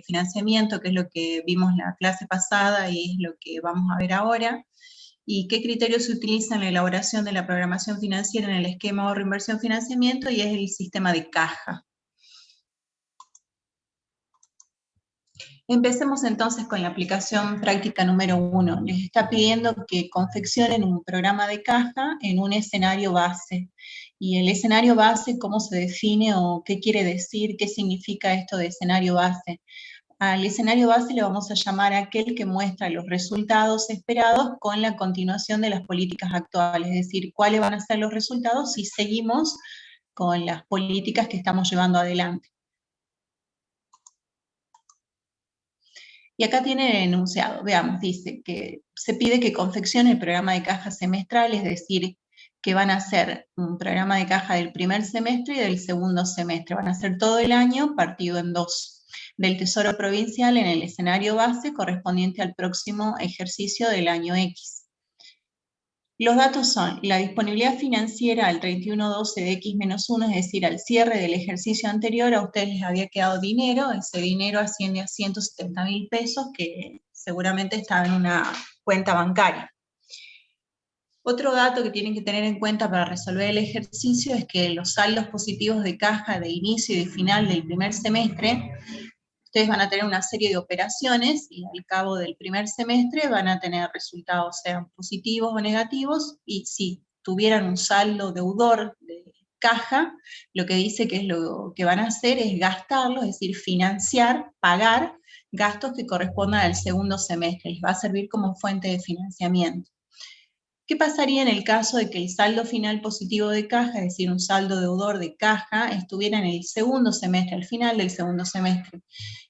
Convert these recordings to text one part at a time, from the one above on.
financiamiento, que es lo que vimos en la clase pasada y es lo que vamos a ver ahora, y qué criterios se utilizan en la elaboración de la programación financiera en el esquema ahorro, inversión, financiamiento, y es el sistema de caja. Empecemos entonces con la aplicación práctica número 1. Les está pidiendo que confeccionen un programa de caja en un escenario base. Y el escenario base, ¿cómo se define o qué quiere decir? ¿Qué significa esto de escenario base? Al escenario base le vamos a llamar a aquel que muestra los resultados esperados con la continuación de las políticas actuales, es decir, cuáles van a ser los resultados si seguimos con las políticas que estamos llevando adelante. Y acá tiene el enunciado, veamos, dice que se pide que confeccione el programa de caja semestral, es decir, que van a hacer un programa de caja del primer semestre y del segundo semestre, van a hacer todo el año partido en dos, del Tesoro Provincial en el escenario base correspondiente al próximo ejercicio del año X. Los datos son la disponibilidad financiera al 31/12 de X-1, es decir, al cierre del ejercicio anterior a ustedes les había quedado dinero, ese dinero asciende a 170.000 pesos que seguramente estaba en una cuenta bancaria. Otro dato que tienen que tener en cuenta para resolver el ejercicio es que los saldos positivos de caja de inicio y de final del primer semestre, ustedes van a tener una serie de operaciones y al cabo del primer semestre van a tener resultados, sean positivos o negativos, y si tuvieran un saldo deudor de caja, lo que dice que es lo que van a hacer es gastarlo, es decir, financiar, pagar gastos que correspondan al segundo semestre, les va a servir como fuente de financiamiento. ¿Qué pasaría en el caso de que el saldo final positivo de caja, es decir, un saldo deudor de caja, estuviera en el segundo semestre, al final del segundo semestre?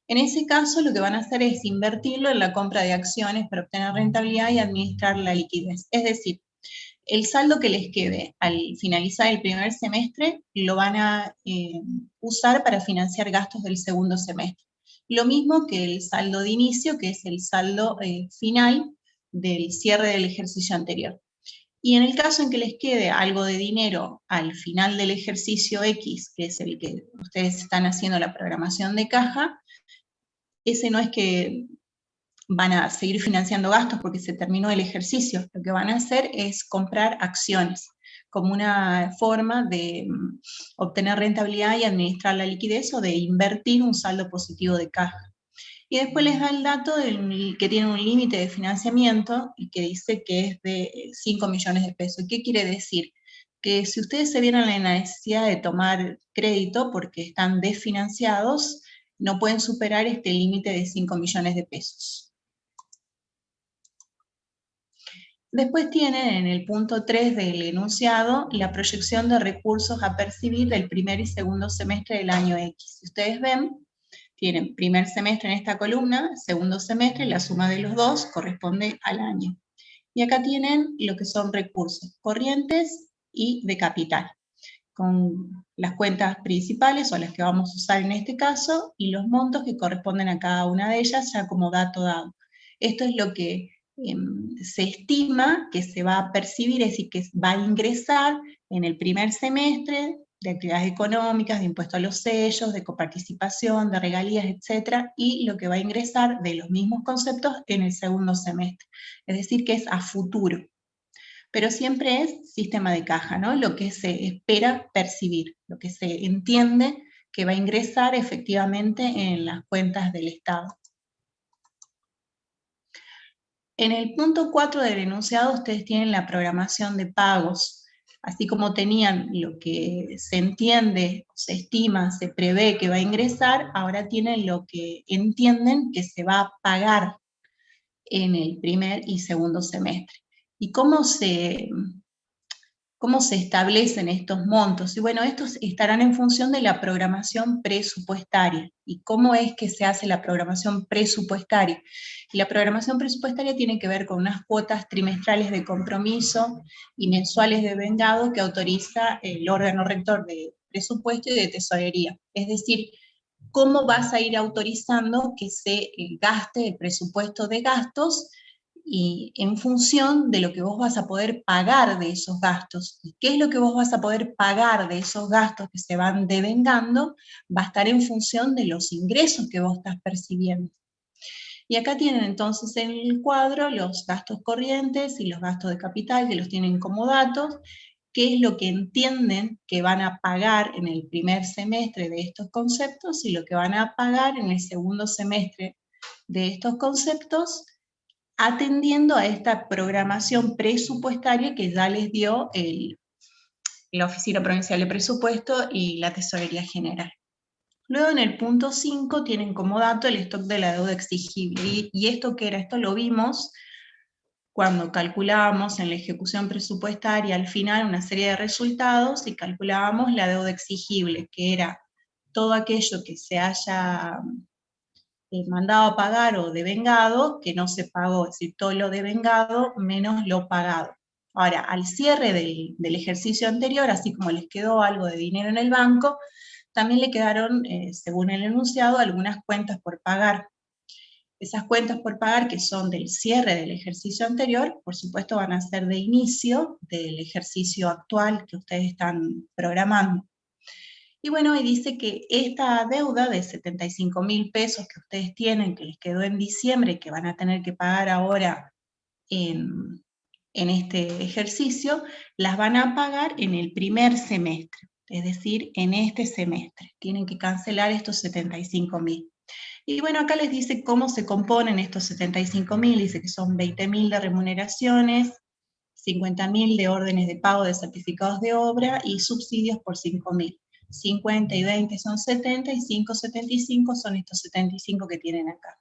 En ese caso, lo que van a hacer es invertirlo en la compra de acciones para obtener rentabilidad y administrar la liquidez. Es decir, el saldo que les quede al finalizar el primer semestre lo van a usar para financiar gastos del segundo semestre. Lo mismo que el saldo de inicio, que es el saldo final del cierre del ejercicio anterior. Y en el caso en que les quede algo de dinero al final del ejercicio X, que es el que ustedes están haciendo la programación de caja, ese no es que van a seguir financiando gastos porque se terminó el ejercicio, lo que van a hacer es comprar acciones como una forma de obtener rentabilidad y administrar la liquidez o de invertir un saldo positivo de caja. Y después les da el dato que tiene un límite de financiamiento y que dice que es de 5 millones de pesos. ¿Qué quiere decir? Que si ustedes se vieran en la necesidad de tomar crédito porque están desfinanciados, no pueden superar este límite de 5 millones de pesos. Después tienen en el punto 3 del enunciado la proyección de recursos a percibir del primer y segundo semestre del año X. Si ustedes ven, tienen primer semestre en esta columna, segundo semestre, la suma de los dos corresponde al año. Y acá tienen lo que son recursos corrientes y de capital, con las cuentas principales o las que vamos a usar en este caso, y los montos que corresponden a cada una de ellas ya como dato dado. Esto es lo que se estima que se va a percibir, es decir, que va a ingresar en el primer semestre de actividades económicas, de impuesto a los sellos, de coparticipación, de regalías, etcétera, y lo que va a ingresar de los mismos conceptos en el segundo semestre. Es decir, que es a futuro. Pero siempre es sistema de caja, ¿no? Lo que se espera percibir, lo que se entiende que va a ingresar efectivamente en las cuentas del Estado. En el punto 4 del enunciado ustedes tienen la programación de pagos, así como tenían lo que se entiende, se estima, se prevé que va a ingresar, ahora tienen lo que entienden que se va a pagar en el primer y segundo semestre. ¿Y cómo se establecen estos montos? Y bueno, estos estarán en función de la programación presupuestaria. ¿Y cómo es que se hace la programación presupuestaria? Y la programación presupuestaria tiene que ver con unas cuotas trimestrales de compromiso y mensuales de vengado que autoriza el órgano rector de presupuesto y de tesorería. Es decir, cómo vas a ir autorizando que se gaste el presupuesto de gastos y en función de lo que vos vas a poder pagar de esos gastos. ¿Y qué es lo que vos vas a poder pagar de esos gastos que se van devengando? Va a estar en función de los ingresos que vos estás percibiendo. Y acá tienen entonces en el cuadro los gastos corrientes y los gastos de capital, que los tienen como datos, qué es lo que entienden que van a pagar en el primer semestre de estos conceptos y lo que van a pagar en el segundo semestre de estos conceptos, atendiendo a esta programación presupuestaria que ya les dio la Oficina Provincial de Presupuesto y la Tesorería General. Luego en el punto 5 tienen como dato el stock de la deuda exigible. ¿Y esto qué era? Esto lo vimos cuando calculábamos en la ejecución presupuestaria al final una serie de resultados y calculábamos la deuda exigible, que era todo aquello que se haya mandado a pagar o devengado, que no se pagó, es decir, todo lo devengado menos lo pagado. Ahora, al cierre del ejercicio anterior, así como les quedó algo de dinero en el banco, también le quedaron, según el enunciado, algunas cuentas por pagar. Esas cuentas por pagar, que son del cierre del ejercicio anterior, por supuesto van a ser de inicio del ejercicio actual que ustedes están programando. Y bueno, y dice que esta deuda de 75.000 pesos que ustedes tienen, que les quedó en diciembre, que van a tener que pagar ahora en este ejercicio, las van a pagar en el primer semestre, es decir, en este semestre. Tienen que cancelar estos 75.000. Y bueno, acá les dice cómo se componen estos 75.000, dice que son 20.000 de remuneraciones, 50.000 de órdenes de pago de certificados de obra y subsidios por 5.000. 50 y 20 son 70 y 5, 75 son estos 75 que tienen acá.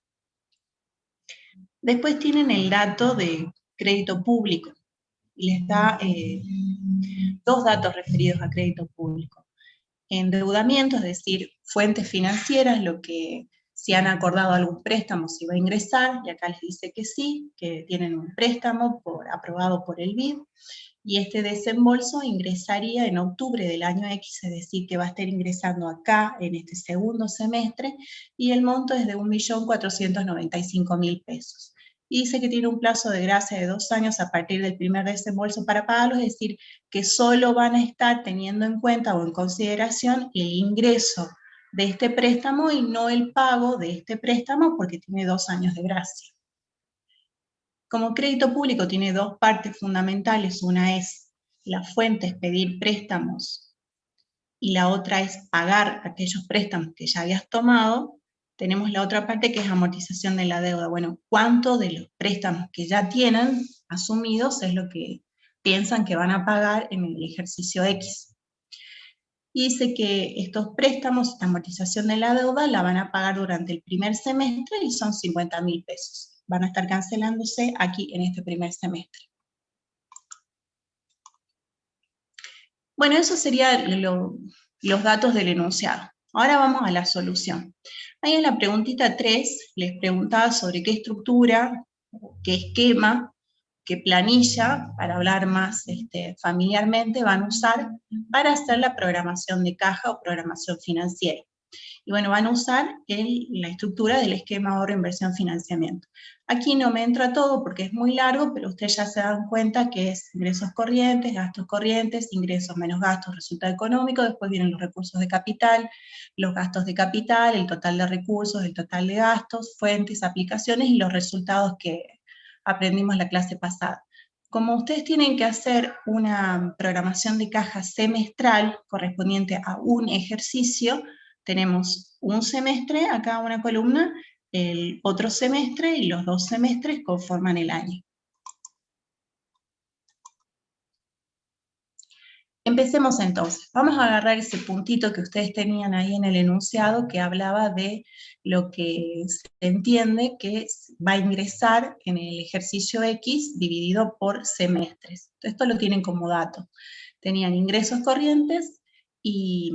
Después tienen el dato de crédito público y les da dos datos referidos a crédito público. Endeudamiento, es decir, fuentes financieras, lo que si han acordado algún préstamo se va a ingresar, y acá les dice que sí, que tienen un préstamo aprobado por el BID, y este desembolso ingresaría en octubre del año X, es decir, que va a estar ingresando acá en este segundo semestre, y el monto es de 1.495.000 pesos. Y dice que tiene un plazo de gracia de 2 años a partir del primer desembolso para pagarlo, es decir, que solo van a estar teniendo en cuenta o en consideración el ingreso de este préstamo y no el pago de este préstamo porque tiene 2 años de gracia. Como crédito público tiene dos partes fundamentales, una es la fuente, es pedir préstamos, y la otra es pagar aquellos préstamos que ya habías tomado. Tenemos la otra parte que es amortización de la deuda. Bueno, ¿cuánto de los préstamos que ya tienen asumidos es lo que piensan que van a pagar en el ejercicio X? Y dice que estos préstamos, esta amortización de la deuda, la van a pagar durante el primer semestre y son 50.000 pesos. Van a estar cancelándose aquí en este primer semestre. Bueno, eso serían los datos del enunciado. Ahora vamos a la solución. Ahí en la preguntita 3 les preguntaba sobre qué estructura, qué esquema, qué planilla, para hablar más familiarmente, van a usar para hacer la programación de caja o programación financiera. Y bueno, van a usar la estructura del esquema ahorro, inversión, financiamiento. Aquí no me entra todo porque es muy largo, pero ustedes ya se dan cuenta que es ingresos corrientes, gastos corrientes, ingresos menos gastos, resultado económico, después vienen los recursos de capital, los gastos de capital, el total de recursos, el total de gastos, fuentes, aplicaciones y los resultados que aprendimos la clase pasada. Como ustedes tienen que hacer una programación de caja semestral correspondiente a un ejercicio, tenemos un semestre, acá una columna, el otro semestre y los 2 semestres conforman el año. Empecemos entonces. Vamos a agarrar ese puntito que ustedes tenían ahí en el enunciado que hablaba de lo que se entiende que va a ingresar en el ejercicio X dividido por semestres. Esto lo tienen como dato. Tenían ingresos corrientes y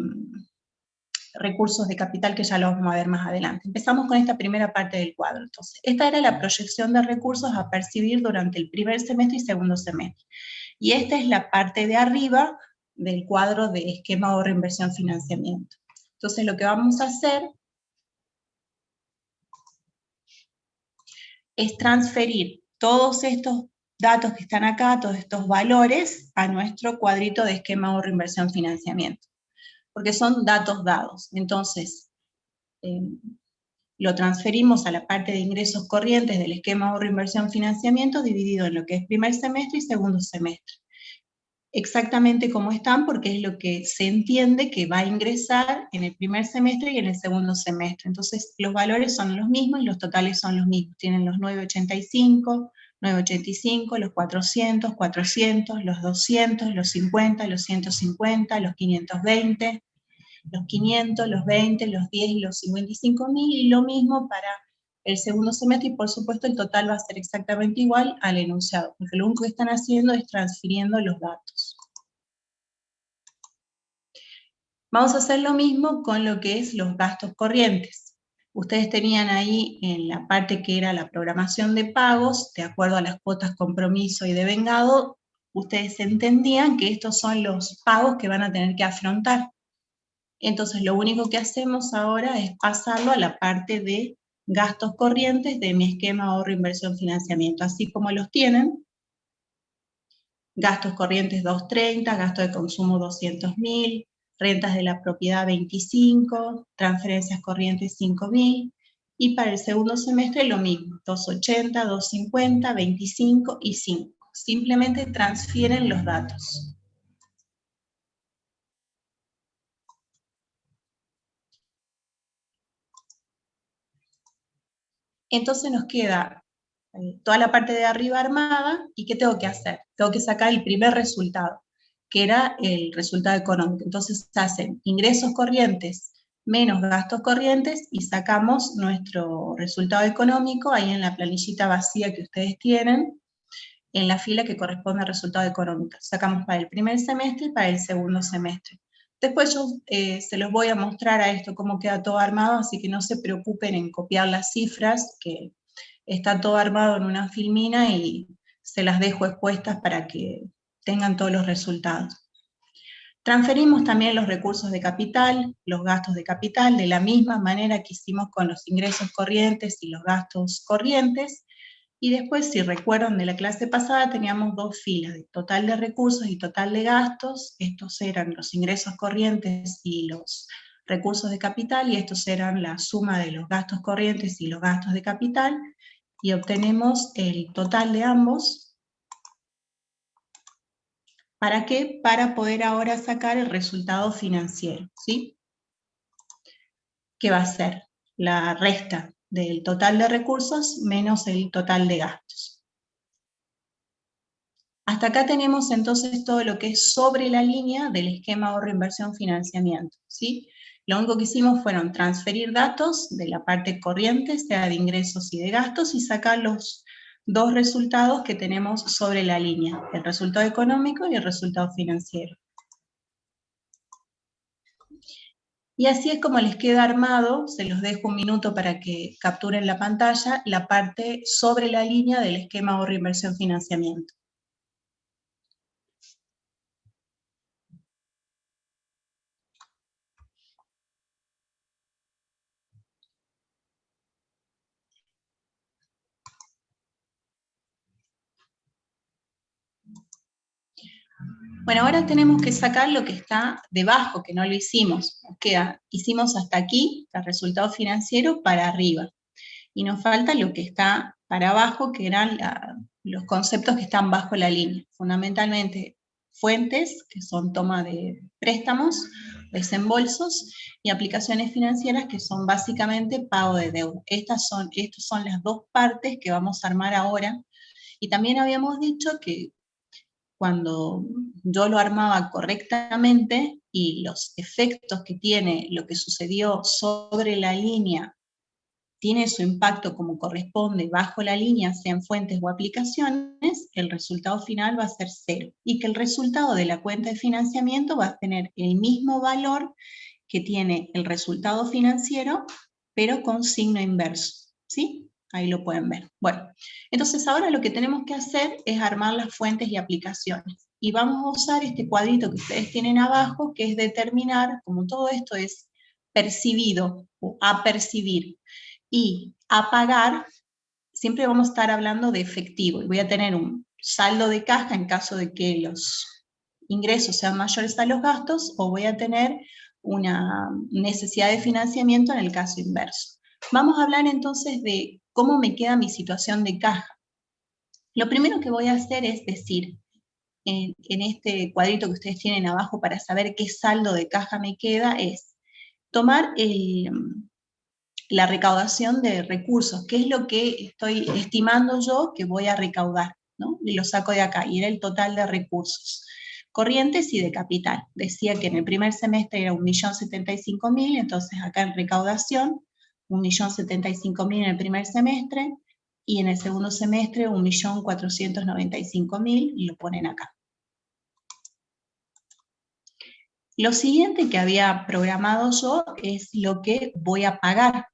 recursos de capital que ya lo vamos a ver más adelante. Empezamos con esta primera parte del cuadro. Entonces, esta era la proyección de recursos a percibir durante el primer semestre y segundo semestre. Y esta es la parte de arriba del cuadro de esquema ahorro, inversión, financiamiento. Entonces, lo que vamos a hacer es transferir todos estos datos que están acá, todos estos valores, a nuestro cuadrito de esquema ahorro, inversión, financiamiento, porque son datos dados. Entonces, lo transferimos a la parte de ingresos corrientes del esquema ahorro, inversión, financiamiento, dividido en lo que es primer semestre y segundo semestre. Exactamente como están, porque es lo que se entiende que va a ingresar en el primer semestre y en el segundo semestre. Entonces, los valores son los mismos y los totales son los mismos. Tienen los 985, los 400, 400, los 200, los 50, los 150, los 520, los 500, los 20, los 10 y los 55.000, y lo mismo para el segundo semestre, y por supuesto el total va a ser exactamente igual al enunciado, porque lo único que están haciendo es transfiriendo los datos. Vamos a hacer lo mismo con lo que es los gastos corrientes. Ustedes tenían ahí en la parte que era la programación de pagos, de acuerdo a las cuotas compromiso y devengado, ustedes entendían que estos son los pagos que van a tener que afrontar. Entonces lo único que hacemos ahora es pasarlo a la parte de gastos corrientes de mi esquema ahorro, inversión, financiamiento, así como los tienen. Gastos corrientes 230, gasto de consumo 200.000, rentas de la propiedad 25, transferencias corrientes 5.000, y para el segundo semestre lo mismo, 280, 250, 25 y 5. Simplemente transfieren los datos. Entonces nos queda toda la parte de arriba armada, ¿y qué tengo que hacer? Tengo que sacar el primer resultado, que era el resultado económico. Entonces se hacen ingresos corrientes menos gastos corrientes y sacamos nuestro resultado económico ahí en la planillita vacía que ustedes tienen, en la fila que corresponde al resultado económico. Sacamos para el primer semestre y para el segundo semestre. Después yo se los voy a mostrar a esto cómo queda todo armado, así que no se preocupen en copiar las cifras, que está todo armado en una filmina y se las dejo expuestas para que tengan todos los resultados. Transferimos también los recursos de capital, los gastos de capital, de la misma manera que hicimos con los ingresos corrientes y los gastos corrientes. Y después, si recuerdan de la clase pasada, teníamos dos filas, de total de recursos y total de gastos. Estos eran los ingresos corrientes y los recursos de capital, y estos eran la suma de los gastos corrientes y los gastos de capital, y obtenemos el total de ambos. ¿Para qué? Para poder ahora sacar el resultado financiero, ¿sí? Que va a ser la resta del total de recursos menos el total de gastos. Hasta acá tenemos entonces todo lo que es sobre la línea del esquema ahorro, inversión, financiamiento, ¿sí? Lo único que hicimos fueron transferir datos de la parte corriente, sea de ingresos y de gastos, y sacar los dos resultados que tenemos sobre la línea, el resultado económico y el resultado financiero. Y así es como les queda armado, se los dejo un minuto para que capturen la pantalla, la parte sobre la línea del esquema ahorro, inversión, financiamiento. Bueno, ahora tenemos que sacar lo que está debajo, que no lo hicimos. Hicimos hasta aquí el resultado financiero para arriba. Y nos falta lo que está para abajo, que eran los conceptos que están bajo la línea. Fundamentalmente fuentes, que son toma de préstamos, desembolsos, y aplicaciones financieras, que son básicamente pago de deuda. Estas son las dos partes que vamos a armar ahora. Y también habíamos dicho que cuando yo lo armaba correctamente y los efectos que tiene lo que sucedió sobre la línea tiene su impacto como corresponde bajo la línea, sean fuentes o aplicaciones, el resultado final va a ser 0. Y que el resultado de la cuenta de financiamiento va a tener el mismo valor que tiene el resultado financiero, pero con signo inverso, ¿sí? Ahí lo pueden ver. Bueno, entonces ahora lo que tenemos que hacer es armar las fuentes y aplicaciones. Y vamos a usar este cuadrito que ustedes tienen abajo, que es determinar, como todo esto es percibido o a percibir y a pagar, siempre vamos a estar hablando de efectivo, y voy a tener un saldo de caja en caso de que los ingresos sean mayores a los gastos, o voy a tener una necesidad de financiamiento en el caso inverso. Vamos a hablar entonces de cómo me queda mi situación de caja. Lo primero que voy a hacer es decir, en este cuadrito que ustedes tienen abajo para saber qué saldo de caja me queda, es tomar la recaudación de recursos, qué es lo que estoy estimando yo que voy a recaudar, ¿no? Y lo saco de acá, y era el total de recursos corrientes y de capital. Decía que en el primer semestre era 1.075.000, entonces acá en recaudación, 1.075.000 en el primer semestre, y en el segundo semestre 1.495.000, y lo ponen acá. Lo siguiente que había programado yo es lo que voy a pagar.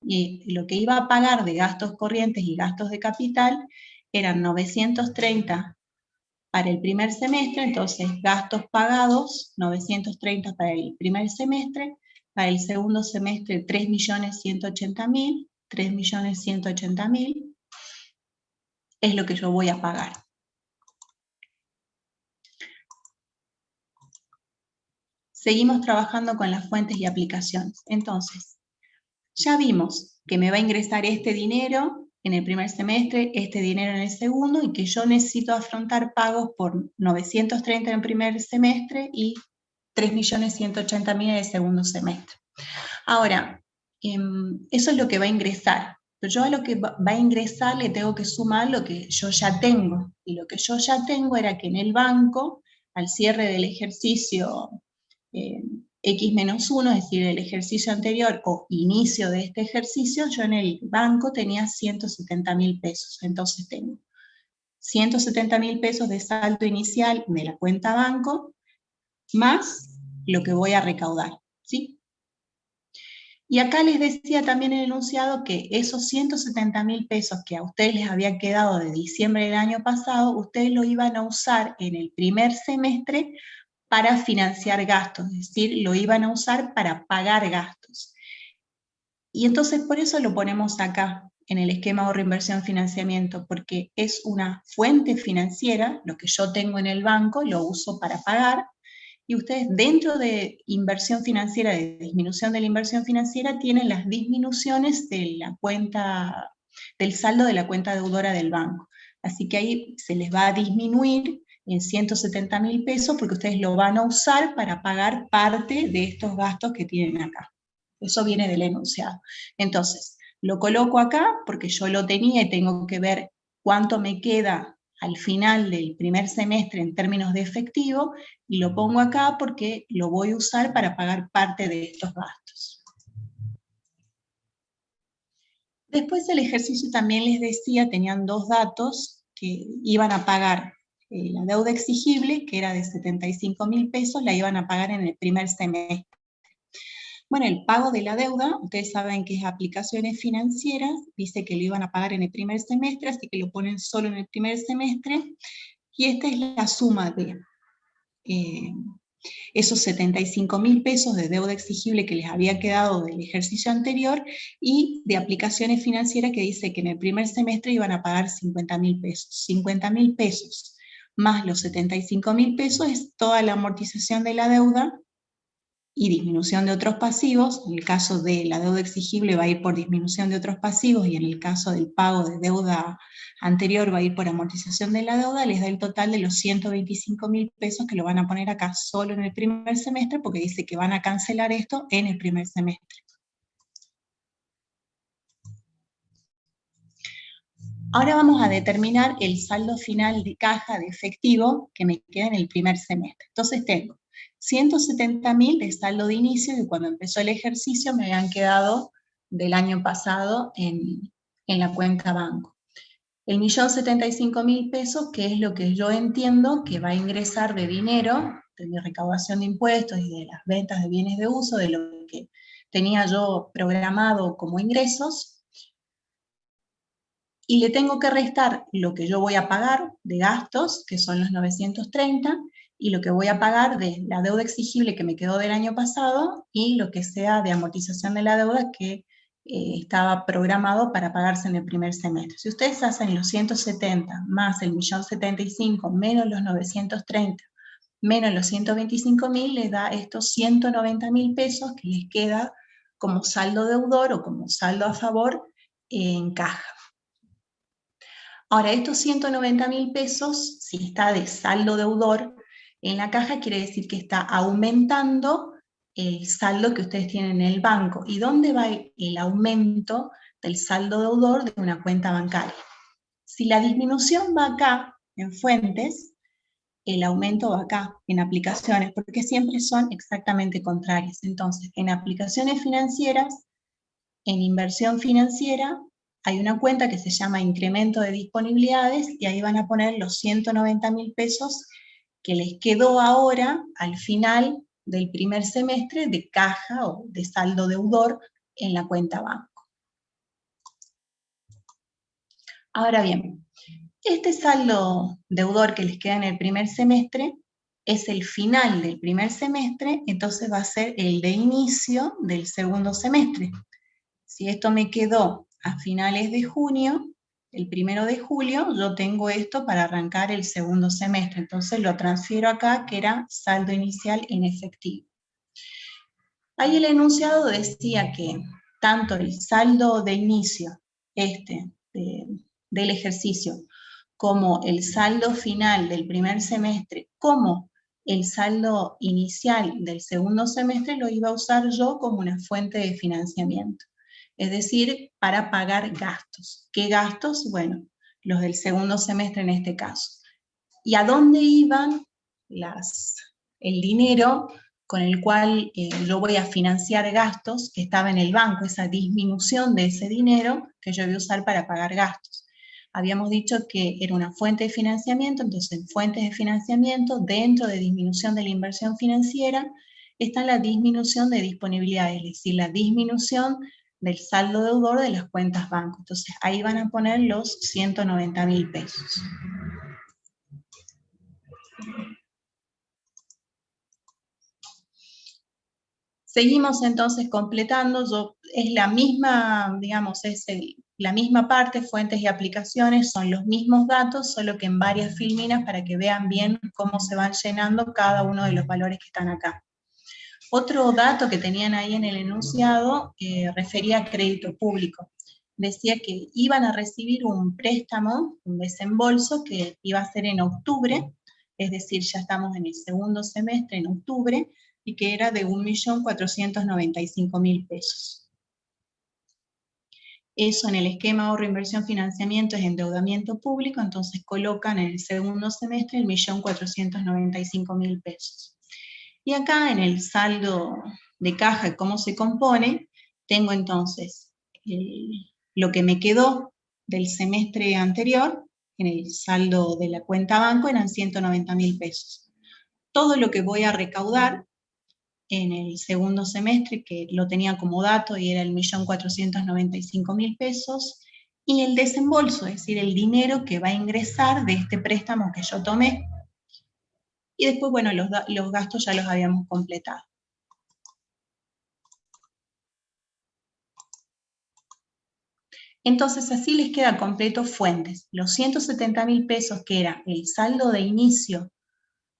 Y lo que iba a pagar de gastos corrientes y gastos de capital eran 930 para el primer semestre, entonces gastos pagados, 930 para el primer semestre, para el segundo semestre 3.180.000, 3.180.000 es lo que yo voy a pagar. Seguimos trabajando con las fuentes y aplicaciones. Entonces, ya vimos que me va a ingresar este dinero en el primer semestre, este dinero en el segundo, y que yo necesito afrontar pagos por 930 en el primer semestre y 3.180.000 en el segundo semestre. Ahora, eso es lo que va a ingresar. Pero yo a lo que va a ingresar le tengo que sumar lo que yo ya tengo. Y lo que yo ya tengo era que en el banco, al cierre del ejercicio X-1, es decir, el ejercicio anterior o inicio de este ejercicio, yo en el banco tenía 170.000 pesos. Entonces tengo 170.000 pesos de saldo inicial de la cuenta banco, más lo que voy a recaudar, ¿sí? Y acá les decía también en el enunciado que esos 170.000 pesos que a ustedes les había quedado de diciembre del año pasado, ustedes lo iban a usar en el primer semestre para financiar gastos, es decir, lo iban a usar para pagar gastos. Y entonces por eso lo ponemos acá, en el esquema ahorro, inversión, financiamiento, porque es una fuente financiera, lo que yo tengo en el banco lo uso para pagar, y ustedes dentro de inversión financiera, de disminución de la inversión financiera, tienen las disminuciones de la cuenta, del saldo de la cuenta deudora del banco. Así que ahí se les va a disminuir en 170.000 pesos porque ustedes lo van a usar para pagar parte de estos gastos que tienen acá. Eso viene del enunciado. Entonces, lo coloco acá porque yo lo tenía y tengo que ver cuánto me queda al final del primer semestre en términos de efectivo, y lo pongo acá porque lo voy a usar para pagar parte de estos gastos. Después del ejercicio también les decía, tenían dos datos que iban a pagar. La deuda exigible, que era de 75.000 pesos, la iban a pagar en el primer semestre. Bueno, el pago de la deuda, ustedes saben que es aplicaciones financieras, dice que lo iban a pagar en el primer semestre, así que lo ponen solo en el primer semestre, y esta es la suma de esos 75.000 pesos de deuda exigible que les había quedado del ejercicio anterior, y de aplicaciones financieras que dice que en el primer semestre iban a pagar 50.000 pesos. 50.000 pesos más los 75.000 pesos es toda la amortización de la deuda y disminución de otros pasivos. En el caso de la deuda exigible va a ir por disminución de otros pasivos, y en el caso del pago de deuda anterior va a ir por amortización de la deuda. Les da el total de los 125.000 pesos, que lo van a poner acá solo en el primer semestre porque dice que van a cancelar esto en el primer semestre. Ahora vamos a determinar el saldo final de caja de efectivo que me queda en el primer semestre. Entonces tengo 170.000 de saldo de inicio, que cuando empezó el ejercicio me habían quedado del año pasado en la cuenta banco. El 1.075.000 pesos, que es lo que yo entiendo que va a ingresar de dinero, de mi recaudación de impuestos y de las ventas de bienes de uso, de lo que tenía yo programado como ingresos, y le tengo que restar lo que yo voy a pagar de gastos, que son los 930, y lo que voy a pagar de la deuda exigible que me quedó del año pasado, y lo que sea de amortización de la deuda, que estaba programado para pagarse en el primer semestre. Si ustedes hacen los 170 más el 1.075.000 menos los 930 menos los 125.000, les da estos 190.000 pesos que les queda como saldo deudor o como saldo a favor en caja. Ahora, estos 190.000 pesos, si está de saldo deudor en la caja, quiere decir que está aumentando el saldo que ustedes tienen en el banco. ¿Y dónde va el aumento del saldo deudor de una cuenta bancaria? Si la disminución va acá, en fuentes, el aumento va acá, en aplicaciones, porque siempre son exactamente contrarias. Entonces, en aplicaciones financieras, en inversión financiera, hay una cuenta que se llama incremento de disponibilidades y ahí van a poner los 190.000 pesos que les quedó ahora al final del primer semestre de caja o de saldo deudor en la cuenta banco. Ahora bien, este saldo deudor que les queda en el primer semestre es el final del primer semestre, entonces va a ser el de inicio del segundo semestre. Si esto me quedó a finales de junio, el 1 de julio, yo tengo esto para arrancar el segundo semestre. Entonces lo transfiero acá, que era saldo inicial en efectivo. Ahí el enunciado decía que tanto el saldo de inicio, del ejercicio, como el saldo final del primer semestre, como el saldo inicial del segundo semestre, lo iba a usar yo como una fuente de financiamiento. Es decir, para pagar gastos. ¿Qué gastos? Bueno, los del segundo semestre en este caso. ¿Y a dónde iban el dinero con el cual yo voy a financiar gastos que estaba en el banco, esa disminución de ese dinero que yo voy a usar para pagar gastos? Habíamos dicho que era una fuente de financiamiento, entonces en fuentes de financiamiento, dentro de disminución de la inversión financiera, está la disminución de disponibilidad, es decir, la disminución del saldo deudor de las cuentas banco. Entonces ahí van a poner los 190.000 pesos. Seguimos entonces completando, es la misma, digamos, la misma parte, fuentes y aplicaciones, son los mismos datos, solo que en varias filminas para que vean bien cómo se van llenando cada uno de los valores que están acá. Otro dato que tenían ahí en el enunciado refería a crédito público. Decía que iban a recibir un préstamo, un desembolso que iba a ser en octubre, es decir, ya estamos en el segundo semestre, en octubre, y que era de 1.495.000 pesos. Eso en el esquema ahorro, inversión, financiamiento es endeudamiento público, entonces colocan en el segundo semestre el 1.495.000 pesos. Y acá en el saldo de caja, cómo se compone, tengo entonces lo que me quedó del semestre anterior, en el saldo de la cuenta banco eran 190.000 pesos. Todo lo que voy a recaudar en el segundo semestre, que lo tenía como dato y era el 1.495.000 pesos, y el desembolso, es decir, el dinero que va a ingresar de este préstamo que yo tomé. Y después, bueno, los gastos ya los habíamos completado. Entonces así les queda completo fuentes. Los 170.000 pesos que era el saldo de inicio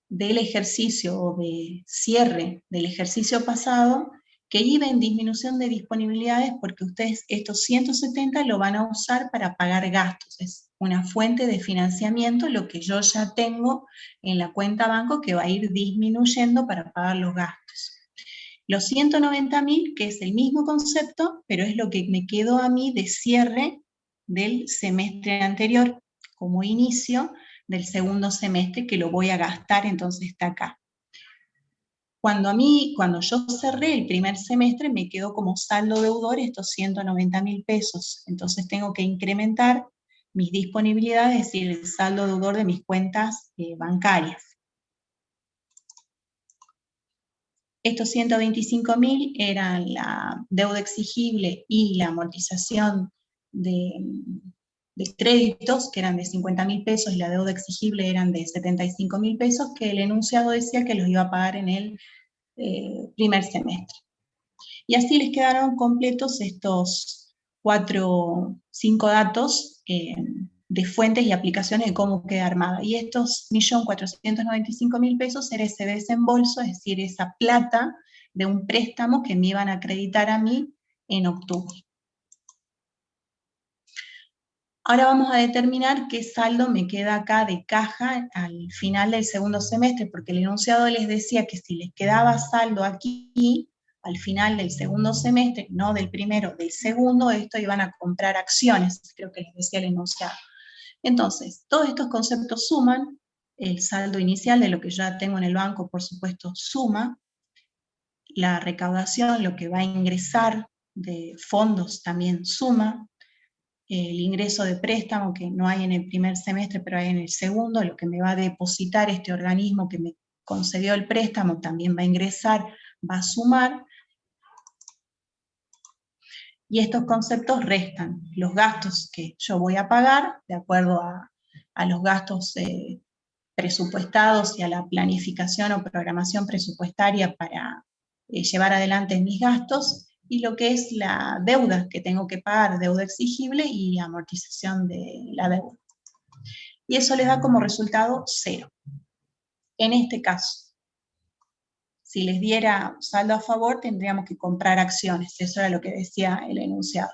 del ejercicio o de cierre del ejercicio pasado, que iba en disminución de disponibilidades porque ustedes estos 170 lo van a usar para pagar gastos. Es una fuente de financiamiento lo que yo ya tengo en la cuenta banco que va a ir disminuyendo para pagar los gastos. Los 190.000, que es el mismo concepto, pero es lo que me quedó a mí de cierre del semestre anterior como inicio del segundo semestre, que lo voy a gastar, entonces está acá. Cuando yo cerré el primer semestre, me quedó como saldo deudor estos 190.000 pesos. Entonces tengo que incrementar mis disponibilidades, es decir, el saldo deudor de mis cuentas bancarias. Estos 125.000 eran la deuda exigible y la amortización de créditos, que eran de 50.000 pesos, y la deuda exigible eran de 75.000 pesos, que el enunciado decía que los iba a pagar en el primer semestre. Y así les quedaron completos estos 5 datos de fuentes y aplicaciones de cómo queda armada. Y estos 1.495.000 pesos era ese desembolso, es decir, esa plata de un préstamo que me iban a acreditar a mí en octubre. Ahora vamos a determinar qué saldo me queda acá de caja al final del segundo semestre, porque el enunciado les decía que si les quedaba saldo aquí, al final del segundo semestre, no del primero, del segundo, esto iban a comprar acciones, creo que les decía el enunciado. Entonces, todos estos conceptos suman, el saldo inicial de lo que ya tengo en el banco, por supuesto, suma, la recaudación, lo que va a ingresar de fondos también suma, el ingreso de préstamo que no hay en el primer semestre, pero hay en el segundo, lo que me va a depositar este organismo que me concedió el préstamo también va a ingresar, va a sumar, y estos conceptos restan los gastos que yo voy a pagar, de acuerdo a los gastos presupuestados y a la planificación o programación presupuestaria para llevar adelante mis gastos, y lo que es la deuda que tengo que pagar, deuda exigible y amortización de la deuda. Y eso les da como resultado 0. En este caso, si les diera saldo a favor, tendríamos que comprar acciones. Eso era lo que decía el enunciado.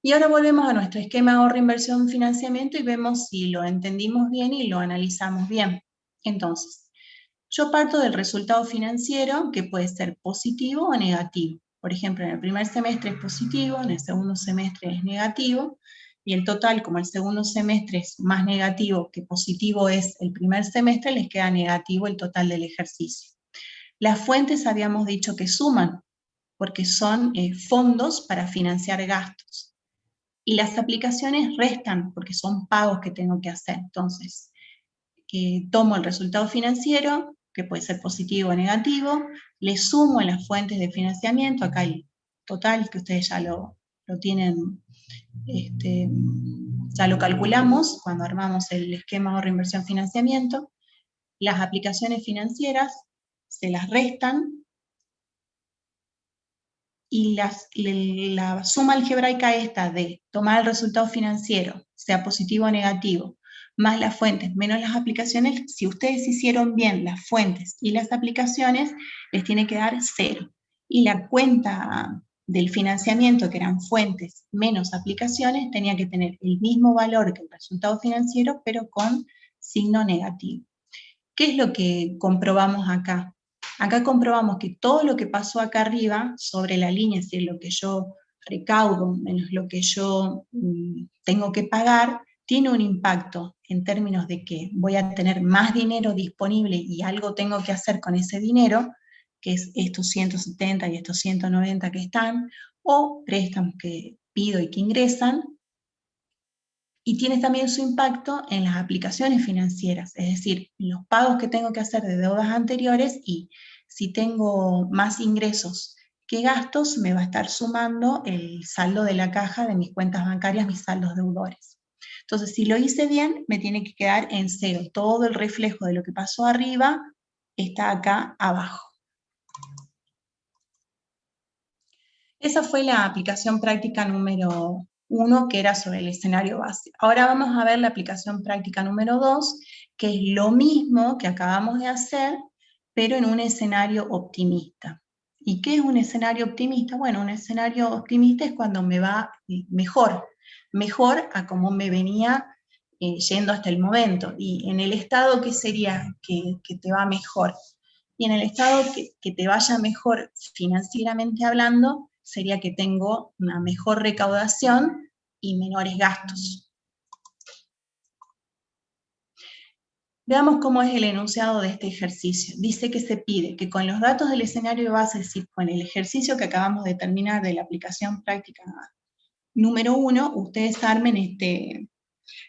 Y ahora volvemos a nuestro esquema de ahorro, inversión, financiamiento y vemos si lo entendimos bien y lo analizamos bien. Entonces, yo parto del resultado financiero, que puede ser positivo o negativo. Por ejemplo, en el primer semestre es positivo, en el segundo semestre es negativo, y el total, como el segundo semestre es más negativo que positivo es el primer semestre, les queda negativo el total del ejercicio. Las fuentes habíamos dicho que suman, porque son fondos para financiar gastos. Y las aplicaciones restan, porque son pagos que tengo que hacer. Entonces, tomo el resultado financiero, que puede ser positivo o negativo, le sumo en las fuentes de financiamiento, acá el total, que ustedes ya lo tienen, ya lo calculamos cuando armamos el esquema ahorro, inversión, financiamiento, las aplicaciones financieras se las restan, y la suma algebraica esta de tomar el resultado financiero, sea positivo o negativo, más las fuentes, menos las aplicaciones, si ustedes hicieron bien las fuentes y las aplicaciones, les tiene que dar 0. Y la cuenta del financiamiento, que eran fuentes menos aplicaciones, tenía que tener el mismo valor que el resultado financiero, pero con signo negativo. ¿Qué es lo que comprobamos acá? Acá comprobamos que todo lo que pasó acá arriba, sobre la línea, es decir, lo que yo recaudo menos lo que yo tengo que pagar, tiene un impacto en términos de que voy a tener más dinero disponible y algo tengo que hacer con ese dinero, que es estos 170 y estos 190 que están, o préstamos que pido y que ingresan, y tiene también su impacto en las aplicaciones financieras, es decir, en los pagos que tengo que hacer de deudas anteriores, y si tengo más ingresos que gastos, me va a estar sumando el saldo de la caja de mis cuentas bancarias, mis saldos deudores. Entonces, si lo hice bien, me tiene que quedar en 0. Todo el reflejo de lo que pasó arriba está acá abajo. Esa fue la aplicación práctica número 1, que era sobre el escenario base. Ahora vamos a ver la aplicación práctica número 2, que es lo mismo que acabamos de hacer, pero en un escenario optimista. ¿Y qué es un escenario optimista? Bueno, un escenario optimista es cuando me va mejor a como me venía yendo hasta el momento. Y en el estado, ¿qué sería que te va mejor? Y en el estado que te vaya mejor financieramente hablando, sería que tengo una mejor recaudación y menores gastos. Veamos cómo es el enunciado de este ejercicio. Dice que se pide que con los datos del escenario base, es decir, con el ejercicio que acabamos de terminar de la aplicación práctica número 1, ustedes armen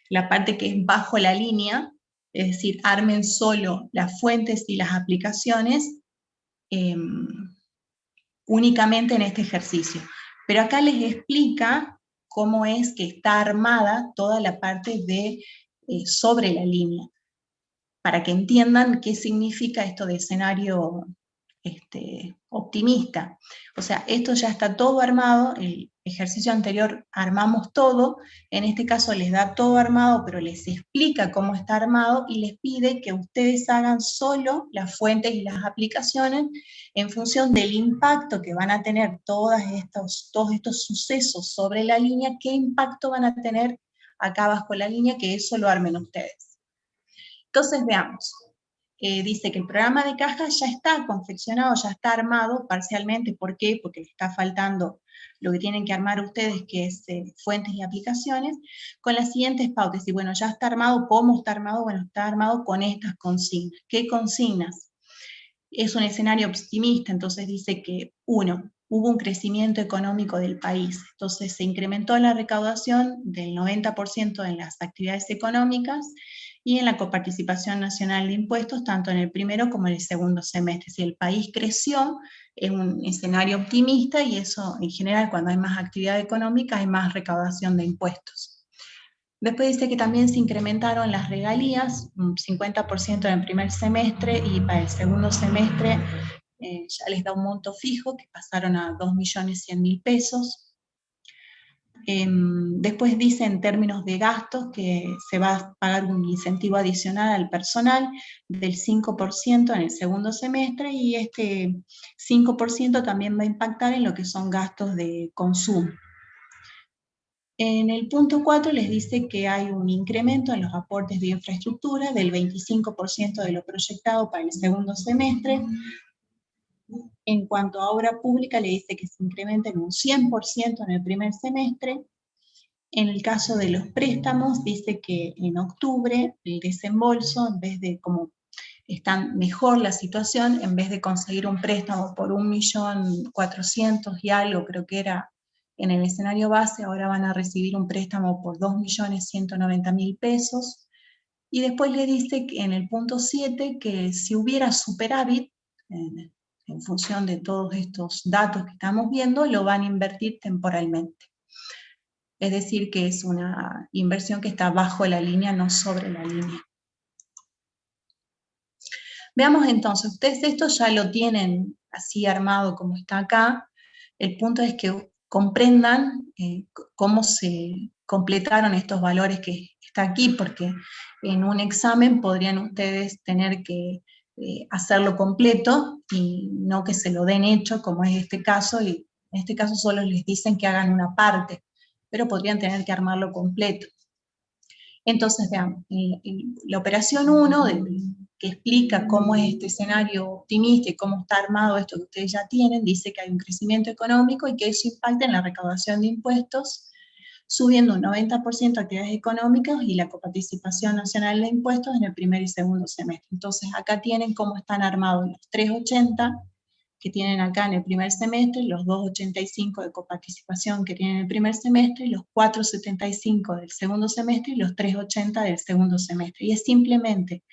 la parte que es bajo la línea, es decir, armen solo las fuentes y las aplicaciones únicamente en este ejercicio. Pero acá les explica cómo es que está armada toda la parte de sobre la línea, para que entiendan qué significa esto de escenario optimista. O sea, esto ya está todo armado, el ejercicio anterior armamos todo, en este caso les da todo armado, pero les explica cómo está armado y les pide que ustedes hagan solo las fuentes y las aplicaciones en función del impacto que van a tener todos estos sucesos sobre la línea, qué impacto van a tener acá bajo la línea, que eso lo armen ustedes. Entonces veamos. Dice que el programa de caja ya está confeccionado, ya está armado parcialmente. ¿Por qué? Porque le está faltando lo que tienen que armar ustedes, que es fuentes y aplicaciones, con las siguientes pautas. Y bueno, ya está armado. ¿Cómo está armado? Bueno, está armado con estas consignas. ¿Qué consignas? Es un escenario optimista, entonces dice que, uno, hubo un crecimiento económico del país, entonces se incrementó la recaudación del 90% en las actividades económicas y en la coparticipación nacional de impuestos, tanto en el primero como en el segundo semestre. Si el país creció, es un escenario optimista y eso, en general, cuando hay más actividad económica, hay más recaudación de impuestos. Después dice que también se incrementaron las regalías, un 50% en el primer semestre, y para el segundo semestre ya les da un monto fijo, que pasaron a 2.100.000 pesos. Después dice en términos de gastos que se va a pagar un incentivo adicional al personal del 5% en el segundo semestre, y este 5% también va a impactar en lo que son gastos de consumo. En el punto 4 les dice que hay un incremento en los aportes de infraestructura del 25% de lo proyectado para el segundo semestre. En cuanto a obra pública, le dice que se incrementa en un 100% en el primer semestre. En el caso de los préstamos, dice que en octubre el desembolso, en vez de, como está mejor la situación, en vez de conseguir un préstamo por 1.400.000 y algo, creo que era en el escenario base, ahora van a recibir un préstamo por 2.190.000 pesos. Y después le dice que en el punto 7 que si hubiera superávit, en función de todos estos datos que estamos viendo, lo van a invertir temporalmente. Es decir, que es una inversión que está bajo la línea, no sobre la línea. Veamos entonces, ustedes esto ya lo tienen así armado como está acá. El punto es que comprendan cómo se completaron estos valores que está aquí, porque en un examen podrían ustedes tener que hacerlo completo y no que se lo den hecho, como es este caso, y en este caso solo les dicen que hagan una parte, pero podrían tener que armarlo completo. Entonces, veamos, la operación 1, que explica cómo es este escenario optimista y cómo está armado esto que ustedes ya tienen, dice que hay un crecimiento económico y que eso impacta en la recaudación de impuestos, subiendo un 90% actividades económicas y la coparticipación nacional de impuestos en el primer y segundo semestre. Entonces, acá tienen cómo están armados los 380 que tienen acá en el primer semestre, los 285 de coparticipación que tienen en el primer semestre, los 475 del segundo semestre y los 380 del segundo semestre. Y es simplemente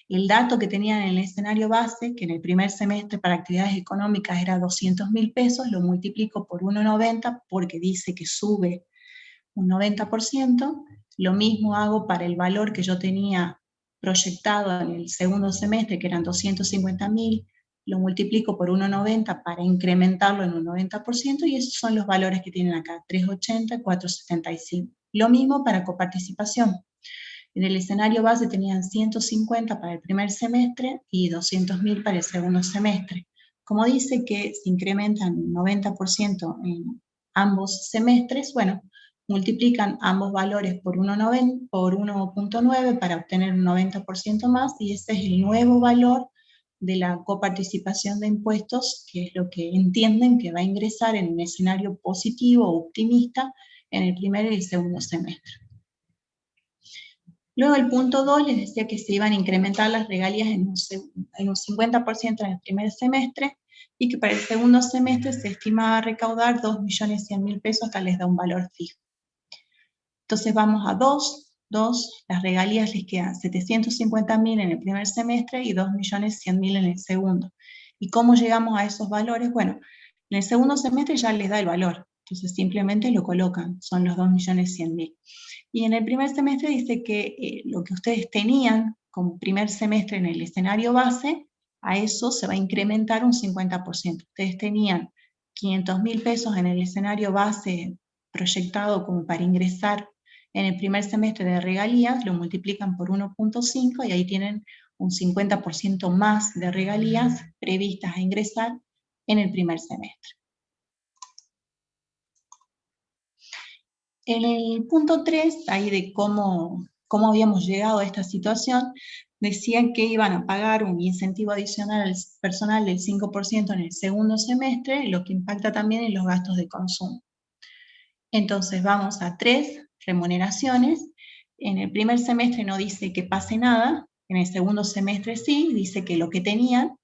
el dato que tenían en el escenario base, que en el primer semestre para actividades económicas era 200.000 pesos, lo multiplico por 1,90 porque dice que sube un 90%, lo mismo hago para el valor que yo tenía proyectado en el segundo semestre, que eran 250.000, lo multiplico por 1,90 para incrementarlo en un 90%, y esos son los valores que tienen acá, 380 y 475. Lo mismo para coparticipación. En el escenario base tenían 150 para el primer semestre y 200.000 para el segundo semestre. Como dice que se incrementan 90% en ambos semestres, bueno, multiplican ambos valores por 1,9 para obtener un 90% más, y ese es el nuevo valor de la coparticipación de impuestos, que es lo que entienden que va a ingresar en un escenario positivo o optimista en el primer y el segundo semestre. Luego el punto 2 les decía que se iban a incrementar las regalías en un 50% en el primer semestre, y que para el segundo semestre se estimaba recaudar 2.100.000 pesos, acá les da un valor fijo. Entonces vamos a 2, las regalías les quedan 750.000 en el primer semestre y 2.100.000 en el segundo. ¿Y cómo llegamos a esos valores? Bueno, en el segundo semestre ya les da el valor, entonces simplemente lo colocan, son los 2.100.000. Y en el primer semestre dice que lo que ustedes tenían como primer semestre en el escenario base, a eso se va a incrementar un 50%. Ustedes tenían 500.000 pesos en el escenario base proyectado como para ingresar en el primer semestre de regalías, lo multiplican por 1.5 y ahí tienen un 50% más de regalías previstas a ingresar en el primer semestre. En el punto 3, ahí de cómo habíamos llegado a esta situación, decían que iban a pagar un incentivo adicional al personal del 5% en el segundo semestre, lo que impacta también en los gastos de consumo. Entonces vamos a 3 remuneraciones. En el primer semestre no dice que pase nada, en el segundo semestre sí, dice que lo que tenían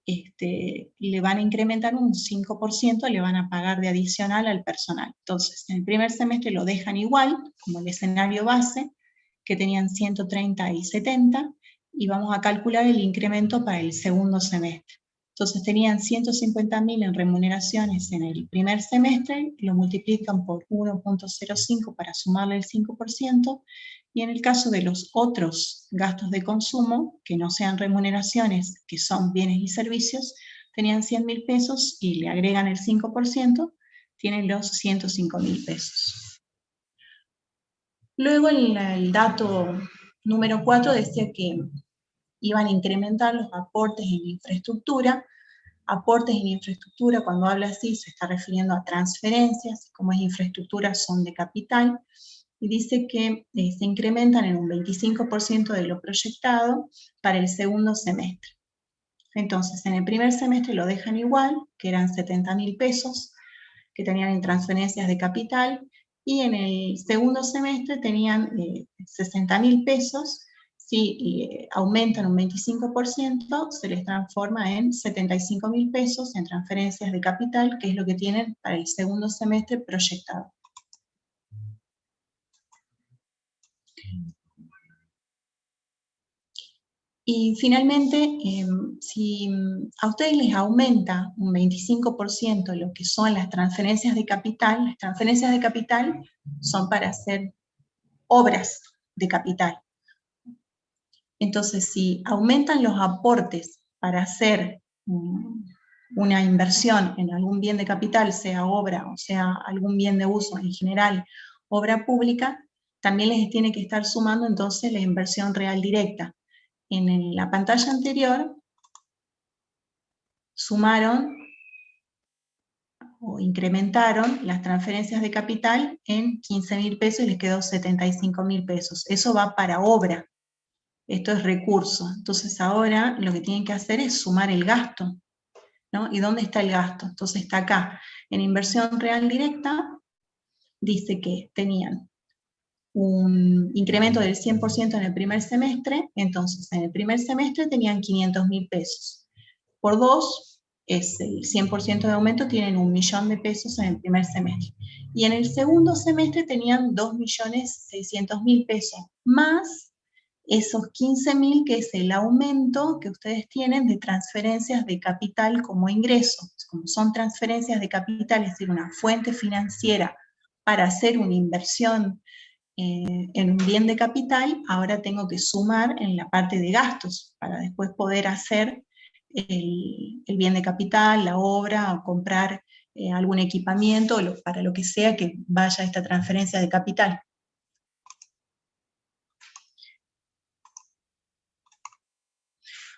le van a incrementar un 5%, le van a pagar de adicional al personal. Entonces, en el primer semestre lo dejan igual, como el escenario base, que tenían 130 y 70, y vamos a calcular el incremento para el segundo semestre. Entonces tenían 150.000 en remuneraciones en el primer semestre, lo multiplican por 1.05 para sumarle el 5%, y en el caso de los otros gastos de consumo, que no sean remuneraciones, que son bienes y servicios, tenían 100.000 pesos y le agregan el 5%, tienen los 105.000 pesos. Luego el dato número 4 decía que iban a incrementar los aportes en infraestructura. Aportes en infraestructura, cuando habla así, se está refiriendo a transferencias, como es infraestructura, son de capital, y dice que se incrementan en un 25% de lo proyectado para el segundo semestre. Entonces, en el primer semestre lo dejan igual, que eran 70.000 pesos, que tenían en transferencias de capital, y en el segundo semestre tenían 60.000 pesos. Si aumentan un 25%, se les transforma en 75.000 pesos en transferencias de capital, que es lo que tienen para el segundo semestre proyectado. Y finalmente, si a ustedes les aumenta un 25% lo que son las transferencias de capital son para hacer obras de capital. Entonces, si aumentan los aportes para hacer una inversión en algún bien de capital, sea obra o sea algún bien de uso, en general obra pública, también les tiene que estar sumando entonces la inversión real directa. En la pantalla anterior sumaron o incrementaron las transferencias de capital en 15.000 pesos y les quedó 75.000 pesos. Eso va para obra. Esto es recurso. Entonces ahora lo que tienen que hacer es sumar el gasto, ¿no? ¿Y dónde está el gasto? Entonces está acá. En inversión real directa dice que tenían un incremento del 100% en el primer semestre, entonces en el primer semestre tenían 500.000 pesos. Por 2 es el 100% de aumento, tienen 1.000.000 de pesos en el primer semestre. Y en el segundo semestre tenían 2.600.000 pesos, más esos 15.000 que es el aumento que ustedes tienen de transferencias de capital como ingreso. Como son transferencias de capital, es decir, una fuente financiera para hacer una inversión en un bien de capital, ahora tengo que sumar en la parte de gastos para después poder hacer el bien de capital, la obra, o comprar algún equipamiento, para lo que sea que vaya esta transferencia de capital.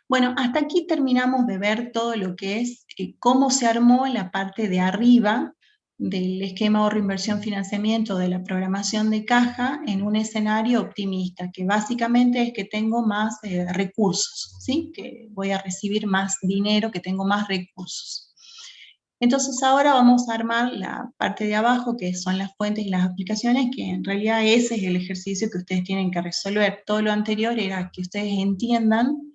Bueno, hasta aquí terminamos de ver todo lo que es cómo se armó la parte de arriba del esquema ahorro, inversión, financiamiento de la programación de caja en un escenario optimista, que básicamente es que tengo más recursos, ¿sí? Que voy a recibir más dinero, que tengo más recursos. Entonces ahora vamos a armar la parte de abajo, que son las fuentes y las aplicaciones, que en realidad ese es el ejercicio que ustedes tienen que resolver. Todo lo anterior era que ustedes entiendan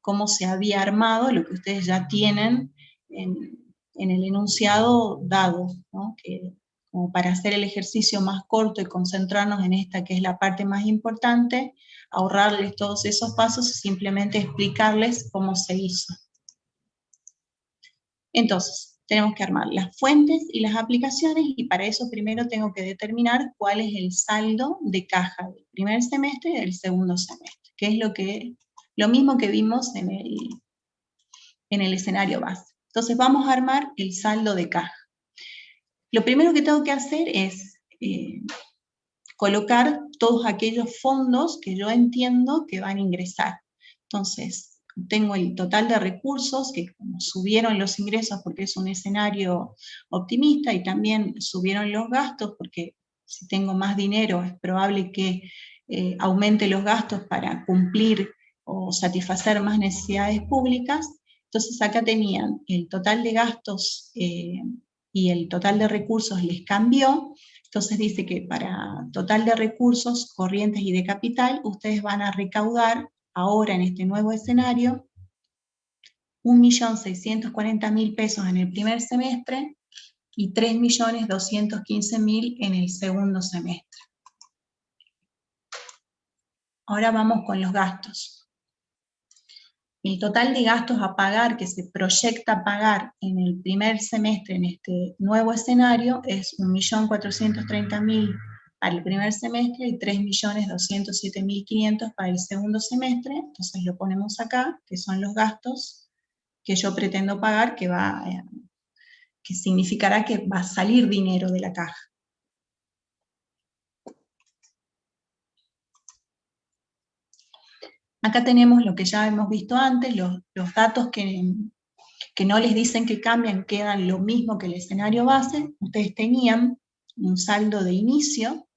cómo se había armado lo que ustedes ya tienen en el enunciado dado, ¿no? Que, como para hacer el ejercicio más corto y concentrarnos en esta que es la parte más importante, ahorrarles todos esos pasos y simplemente explicarles cómo se hizo. Entonces, tenemos que armar las fuentes y las aplicaciones, y para eso primero tengo que determinar cuál es el saldo de caja del primer semestre y del segundo semestre, que es lo mismo que vimos en en el escenario base. Entonces vamos a armar el saldo de caja. Lo primero que tengo que hacer es colocar todos aquellos fondos que yo entiendo que van a ingresar. Entonces, tengo el total de recursos, que como subieron los ingresos porque es un escenario optimista, y también subieron los gastos, porque si tengo más dinero es probable que aumente los gastos para cumplir o satisfacer más necesidades públicas. Entonces acá tenían el total de gastos y el total de recursos les cambió. Entonces dice que para total de recursos corrientes y de capital, ustedes van a recaudar ahora en este nuevo escenario 1.640.000 pesos en el primer semestre y 3.215.000 en el segundo semestre. Ahora vamos con los gastos. El total de gastos a pagar que se proyecta pagar en el primer semestre en este nuevo escenario es 1.430.000 para el primer semestre y 3.207.500 para el segundo semestre. Entonces lo ponemos acá, que son los gastos que yo pretendo pagar, que significará que va a salir dinero de la caja. Acá tenemos lo que ya hemos visto antes, los datos que no les dicen que cambian, quedan lo mismo que el escenario base. Ustedes tenían un saldo de inicio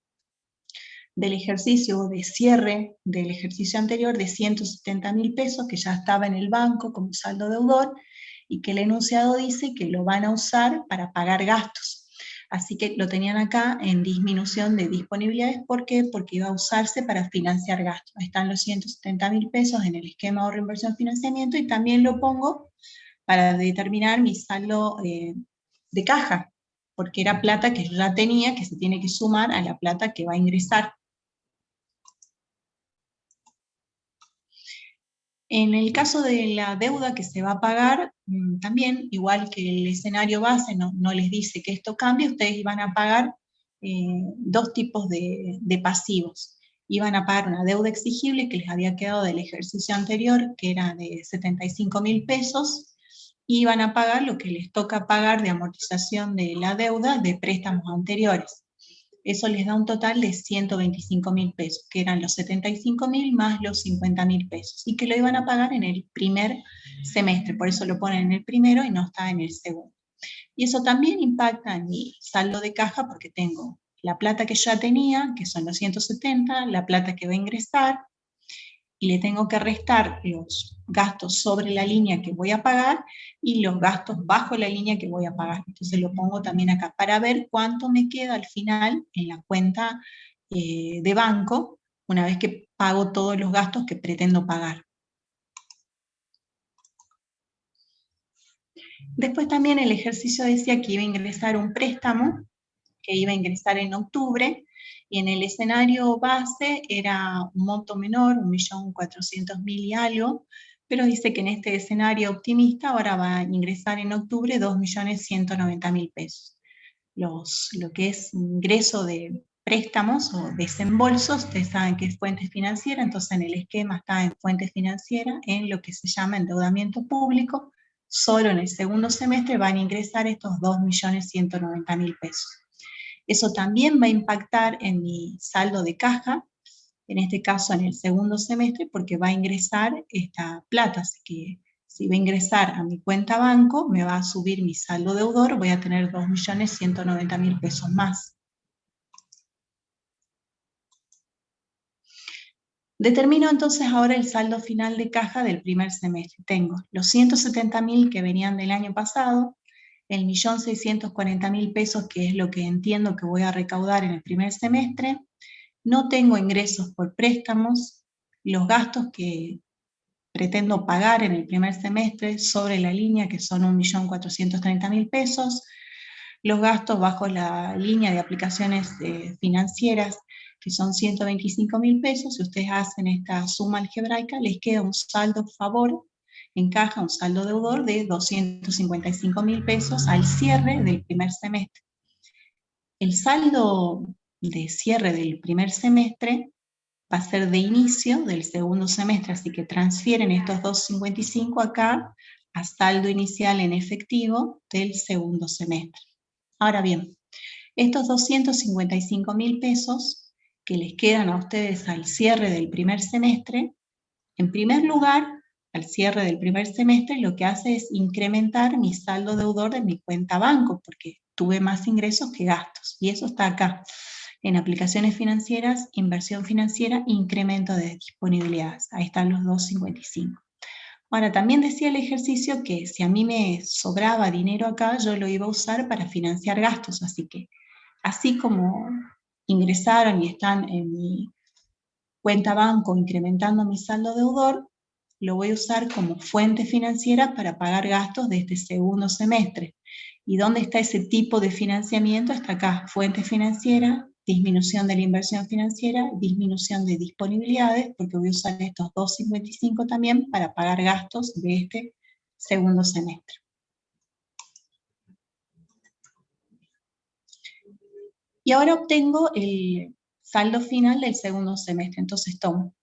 del ejercicio o de cierre del ejercicio anterior de 170.000 pesos, que ya estaba en el banco como saldo deudor, y que el enunciado dice que lo van a usar para pagar gastos. Así que lo tenían acá en disminución de disponibilidades. ¿Por qué? Porque iba a usarse para financiar gastos. Ahí están los 170.000 pesos en el esquema ahorro, inversión, financiamiento, y también lo pongo para determinar mi saldo de caja, porque era plata que yo ya tenía, que se tiene que sumar a la plata que va a ingresar. En el caso de la deuda que se va a pagar, también, igual que el escenario base no les dice que esto cambie, ustedes van a pagar dos tipos de pasivos. Iban a pagar una deuda exigible que les había quedado del ejercicio anterior, que era de 75.000 pesos, y van a pagar lo que les toca pagar de amortización de la deuda de préstamos anteriores. Eso les da un total de 125.000 pesos, que eran los 75.000 más los 50.000 pesos, y que lo iban a pagar en el primer semestre, por eso lo ponen en el primero y no está en el segundo. Y eso también impacta en mi saldo de caja, porque tengo la plata que ya tenía, que son los 170, la plata que va a ingresar, y le tengo que restar los gastos sobre la línea que voy a pagar y los gastos bajo la línea que voy a pagar. Entonces lo pongo también acá para ver cuánto me queda al final en la cuenta de banco, una vez que pago todos los gastos que pretendo pagar. Después también el ejercicio decía que iba a ingresar un préstamo, que iba a ingresar en octubre, y en el escenario base era un monto menor, 1.400.000 y algo, pero dice que en este escenario optimista ahora va a ingresar en octubre 2.190.000 pesos. Lo que es ingreso de préstamos o desembolsos, ustedes saben que es fuente financiera, entonces en el esquema está en fuente financiera, en lo que se llama endeudamiento público. Solo en el segundo semestre van a ingresar estos 2.190.000 pesos. Eso también va a impactar en mi saldo de caja, en este caso en el segundo semestre, porque va a ingresar esta plata. Así que si va a ingresar a mi cuenta banco, me va a subir mi saldo deudor, voy a tener 2.190.000 pesos más. Determino entonces ahora el saldo final de caja del primer semestre. Tengo los 170.000 que venían del año pasado, el 1.640.000 pesos, que es lo que entiendo que voy a recaudar en el primer semestre. No tengo ingresos por préstamos, los gastos que pretendo pagar en el primer semestre sobre la línea, que son 1.430.000 pesos, los gastos bajo la línea de aplicaciones financieras, que son 125.000 pesos. Si ustedes hacen esta suma algebraica, les queda un saldo favor en caja, un saldo deudor de 255.000 pesos al cierre del primer semestre. El saldo de cierre del primer semestre va a ser de inicio del segundo semestre, así que transfieren estos 255 acá a saldo inicial en efectivo del segundo semestre. Ahora bien, estos 255.000 pesos que les quedan a ustedes al cierre del primer semestre, en primer lugar, al cierre del primer semestre, lo que hace es incrementar mi saldo deudor de mi cuenta banco, porque tuve más ingresos que gastos, y eso está acá, en aplicaciones financieras, inversión financiera, incremento de disponibilidades. Ahí están los 255. Ahora, también decía el ejercicio que si a mí me sobraba dinero acá, yo lo iba a usar para financiar gastos, así que así como ingresaron y están en mi cuenta banco incrementando mi saldo deudor, lo voy a usar como fuente financiera para pagar gastos de este segundo semestre. ¿Y dónde está ese tipo de financiamiento? Está acá, fuente financiera, disminución de la inversión financiera, disminución de disponibilidades, porque voy a usar estos 255 también para pagar gastos de este segundo semestre. Y ahora obtengo el saldo final del segundo semestre. Entonces tomo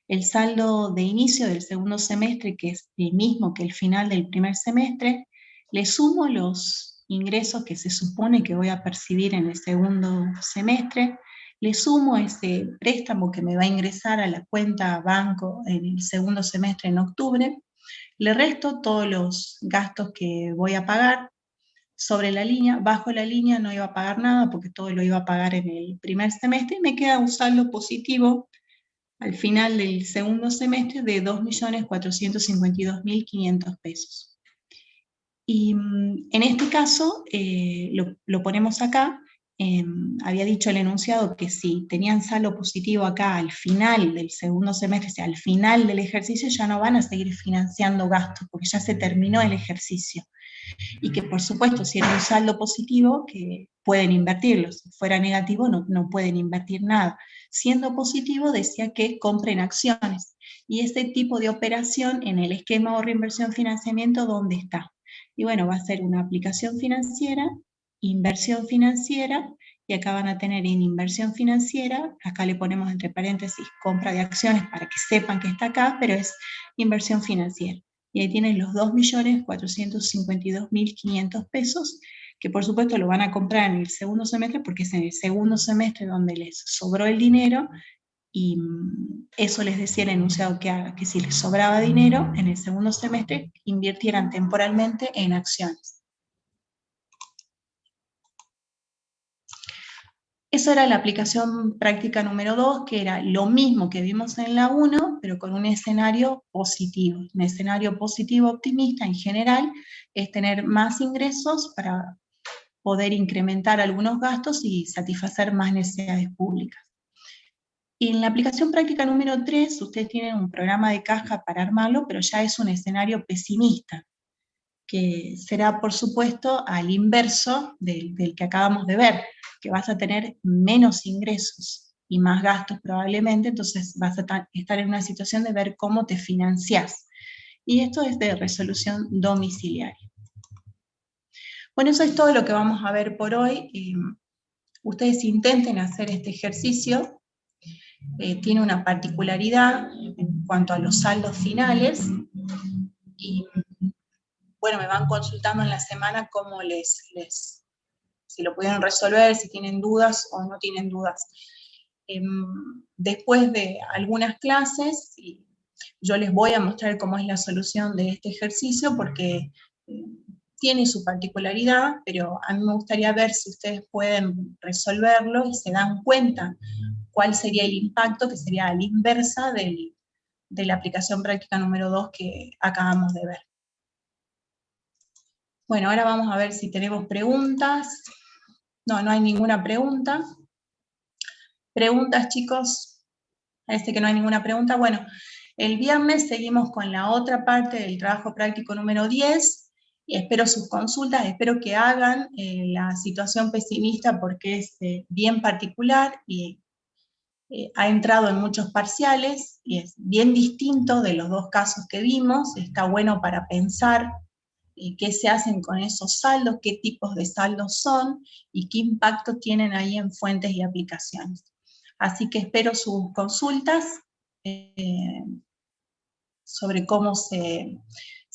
el saldo de inicio del segundo semestre, que es el mismo que el final del primer semestre, le sumo los ingresos que se supone que voy a percibir en el segundo semestre, le sumo ese préstamo que me va a ingresar a la cuenta banco en el segundo semestre en octubre, le resto todos los gastos que voy a pagar sobre la línea, bajo la línea no iba a pagar nada porque todo lo iba a pagar en el primer semestre y me queda un saldo positivo al final del segundo semestre de 2.452.500 pesos. Y en este caso, lo ponemos acá, había dicho el enunciado que si tenían saldo positivo acá al final del segundo semestre, o sea, al final del ejercicio, ya no van a seguir financiando gastos, porque ya se terminó el ejercicio. Y que por supuesto, si era un saldo positivo, que pueden invertirlo. Si fuera negativo, no pueden invertir nada. Siendo positivo, decía que compren acciones. Y ese tipo de operación en el esquema ahorro inversión financiamiento, ¿dónde está? Y bueno, va a ser una aplicación financiera, inversión financiera, y acá van a tener en inversión financiera, acá le ponemos entre paréntesis compra de acciones para que sepan que está acá, pero es inversión financiera. Y ahí tienen los 2.452.500 pesos, que por supuesto lo van a comprar en el segundo semestre, porque es en el segundo semestre donde les sobró el dinero, y eso les decía el enunciado que si les sobraba dinero, en el segundo semestre invirtieran temporalmente en acciones. Eso era la aplicación práctica número 2, que era lo mismo que vimos en la 1, pero con un escenario positivo. Un escenario positivo optimista en general es tener más ingresos para poder incrementar algunos gastos y satisfacer más necesidades públicas. Y en la aplicación práctica número 3, ustedes tienen un programa de caja para armarlo, pero ya es un escenario pesimista, que será, por supuesto, al inverso del que acabamos de ver, que vas a tener menos ingresos y más gastos probablemente, entonces vas a estar en una situación de ver cómo te financiás. Y esto es de resolución domiciliaria. Bueno, eso es todo lo que vamos a ver por hoy. Ustedes intenten hacer este ejercicio. Tiene una particularidad en cuanto a los saldos finales. Y bueno, me van consultando en la semana cómo si lo pudieron resolver, si tienen dudas o no tienen dudas. Después de algunas clases, yo les voy a mostrar cómo es la solución de este ejercicio, porque tiene su particularidad, pero a mí me gustaría ver si ustedes pueden resolverlo y se dan cuenta cuál sería el impacto, que sería a la inversa de la aplicación práctica número 2 que acabamos de ver. Bueno, ahora vamos a ver si tenemos preguntas. No, no hay ninguna pregunta. ¿Preguntas, chicos? Parece que no hay ninguna pregunta. Bueno, el viernes seguimos con la otra parte del trabajo práctico número 10. Y espero sus consultas, espero que hagan la situación pesimista, porque es bien particular y ha entrado en muchos parciales y es bien distinto de los dos casos que vimos. Está bueno para pensar qué se hacen con esos saldos, qué tipos de saldos son y qué impacto tienen ahí en fuentes y aplicaciones. Así que espero sus consultas sobre cómo se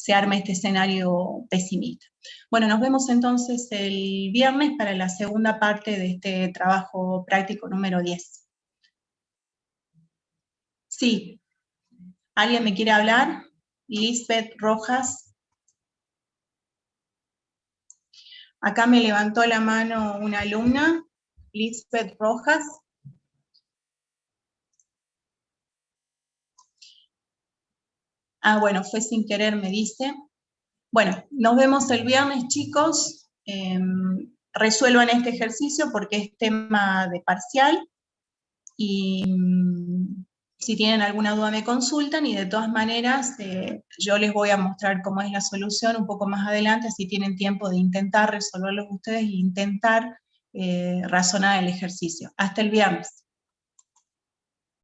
se arme este escenario pesimista. Bueno, nos vemos entonces el viernes para la segunda parte de este trabajo práctico número 10. Sí, ¿alguien me quiere hablar? Lisbeth Rojas. Acá me levantó la mano una alumna, Lisbeth Rojas. Ah, bueno, fue sin querer, me dice. Bueno, nos vemos el viernes, chicos. Resuelvan este ejercicio porque es tema de parcial. Y si tienen alguna duda me consultan, y de todas maneras yo les voy a mostrar cómo es la solución un poco más adelante, si tienen tiempo de intentar resolverlo ustedes e intentar razonar el ejercicio. Hasta el viernes.